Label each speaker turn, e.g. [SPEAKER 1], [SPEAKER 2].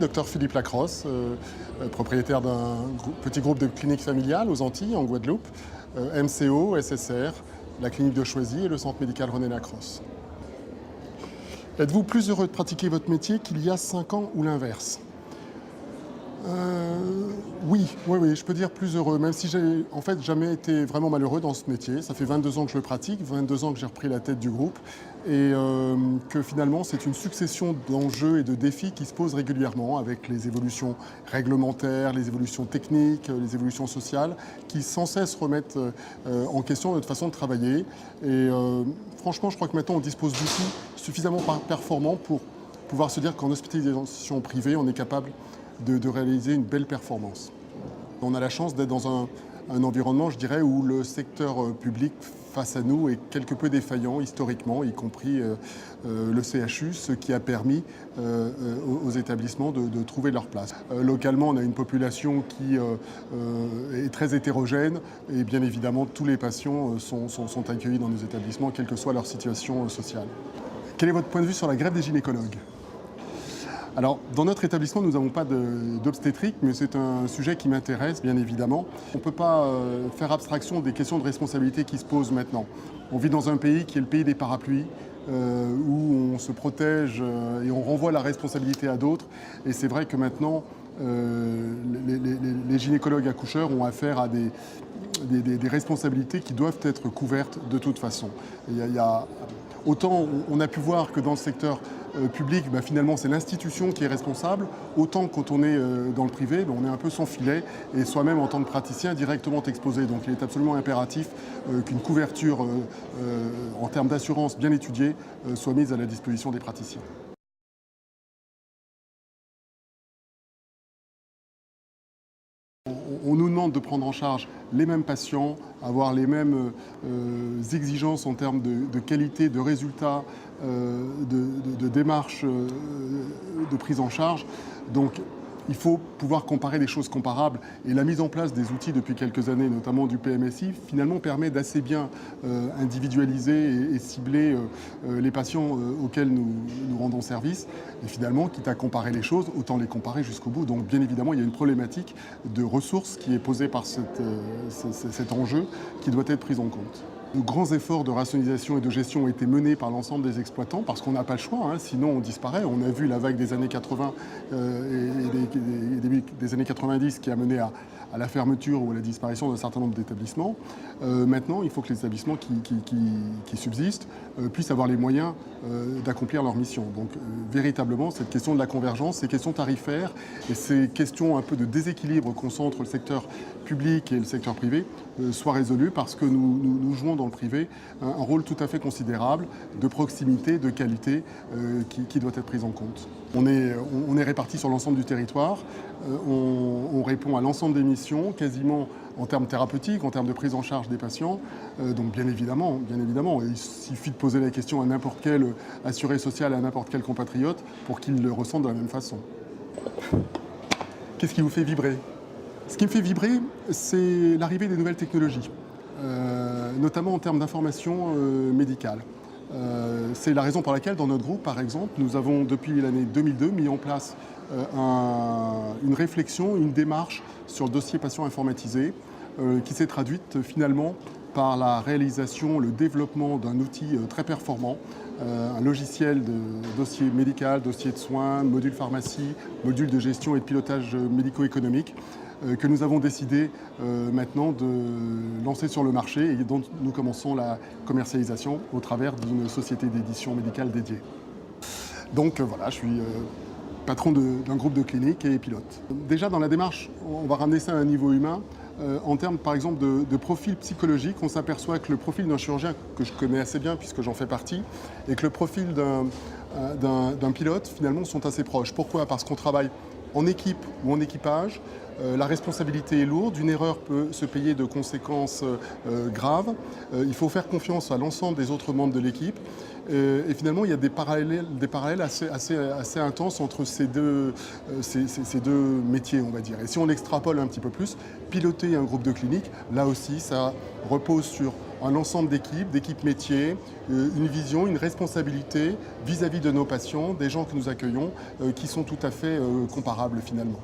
[SPEAKER 1] Docteur Philippe Lacrosse, propriétaire d'un petit groupe de cliniques familiales aux Antilles, en Guadeloupe, MCO, SSR, la clinique de Choisy et le centre médical René Lacrosse. Êtes-vous plus heureux de pratiquer votre métier qu'il y a 5 ans ou l'inverse ? Oui, je peux dire plus heureux, même si j'ai en fait jamais été vraiment malheureux dans ce métier. Ça fait 22 ans que je le pratique, 22 ans que j'ai repris la tête du groupe et que finalement c'est une succession d'enjeux et de défis qui se posent régulièrement avec les évolutions réglementaires, les évolutions techniques, les évolutions sociales qui sans cesse remettent en question notre façon de travailler. Et franchement, je crois que maintenant on dispose d'outils suffisamment performants pour pouvoir se dire qu'en hospitalisation privée, on est capable de réaliser une belle performance. On a la chance d'être dans un environnement, je dirais, où le secteur public face à nous est quelque peu défaillant historiquement, y compris le CHU, ce qui a permis aux établissements de trouver leur place. Localement, on a une population qui est très hétérogène et bien évidemment, tous les patients sont accueillis dans nos établissements, quelle que soit leur situation sociale. Quel est votre point de vue sur la grève des gynécologues ? Alors, dans notre établissement, nous n'avons pas d'obstétrique, mais c'est un sujet qui m'intéresse, bien évidemment. On ne peut pas faire abstraction des questions de responsabilité qui se posent maintenant. On vit dans un pays qui est le pays des parapluies, où on se protège et on renvoie la responsabilité à d'autres. Et c'est vrai que maintenant, les gynécologues accoucheurs ont affaire à des responsabilités qui doivent être couvertes de toute façon. Autant on a pu voir que dans le secteur public, finalement c'est l'institution qui est responsable, autant quand on est dans le privé, on est un peu sans filet et soi-même en tant que praticien directement exposé. Donc il est absolument impératif qu'une couverture en termes d'assurance bien étudiée soit mise à la disposition des praticiens. On nous demande de prendre en charge les mêmes patients, avoir les mêmes exigences en termes de qualité, de résultats, de démarches de prise en charge. Donc il faut pouvoir comparer des choses comparables. Et la mise en place des outils depuis quelques années, notamment du PMSI, finalement permet d'assez bien individualiser et cibler les patients auxquels nous rendons service. Et finalement, quitte à comparer les choses, autant les comparer jusqu'au bout. Donc bien évidemment, il y a une problématique de ressources qui est posée par cet enjeu qui doit être prise en compte. De grands efforts de rationalisation et de gestion ont été menés par l'ensemble des exploitants parce qu'on n'a pas le choix, sinon on disparaît. On a vu la vague des années 80 et des années 90 qui a mené à la fermeture ou à la disparition d'un certain nombre d'établissements. Maintenant, il faut que les établissements qui subsistent puissent avoir les moyens d'accomplir leur mission. Donc véritablement, cette question de la convergence, ces questions tarifaires et ces questions un peu de déséquilibre qu'on sent entre le secteur public et le secteur privé soient résolues parce que nous jouons dans le privé un rôle tout à fait considérable de proximité, de qualité qui doit être prise en compte. On est répartis sur l'ensemble du territoire, on répond à l'ensemble des missions, quasiment en termes thérapeutiques, en termes de prise en charge des patients. Donc bien évidemment, il suffit de poser la question à n'importe quel assuré social, à n'importe quel compatriote, pour qu'il le ressente de la même façon. Qu'est-ce qui vous fait vibrer ? Ce qui me fait vibrer, c'est l'arrivée des nouvelles technologies, notamment en termes d'information médicale. C'est la raison pour laquelle, dans notre groupe, par exemple, nous avons, depuis l'année 2002, mis en place une réflexion, une démarche sur le dossier patient informatisé, qui s'est traduite finalement par la réalisation, le développement d'un outil très performant, un logiciel de dossier médical, dossier de soins, module pharmacie, module de gestion et de pilotage médico-économique, que nous avons décidé maintenant de lancer sur le marché et dont nous commençons la commercialisation au travers d'une société d'édition médicale dédiée. Donc voilà, je suis patron d'un groupe de cliniques et pilote. Déjà dans la démarche, on va ramener ça à un niveau humain. En termes par exemple de profil psychologique, on s'aperçoit que le profil d'un chirurgien que je connais assez bien puisque j'en fais partie et que le profil d'un pilote finalement sont assez proches. Pourquoi ? Parce qu'on travaille en équipe ou en équipage, la responsabilité est lourde, une erreur peut se payer de conséquences graves. Il faut faire confiance à l'ensemble des autres membres de l'équipe. Et finalement, il y a des parallèles assez intenses entre ces deux métiers, on va dire. Et si on l'extrapole un petit peu plus, piloter un groupe de clinique, là aussi, ça repose sur un ensemble d'équipes métiers, une vision, une responsabilité vis-à-vis de nos patients, des gens que nous accueillons, qui sont tout à fait comparables finalement.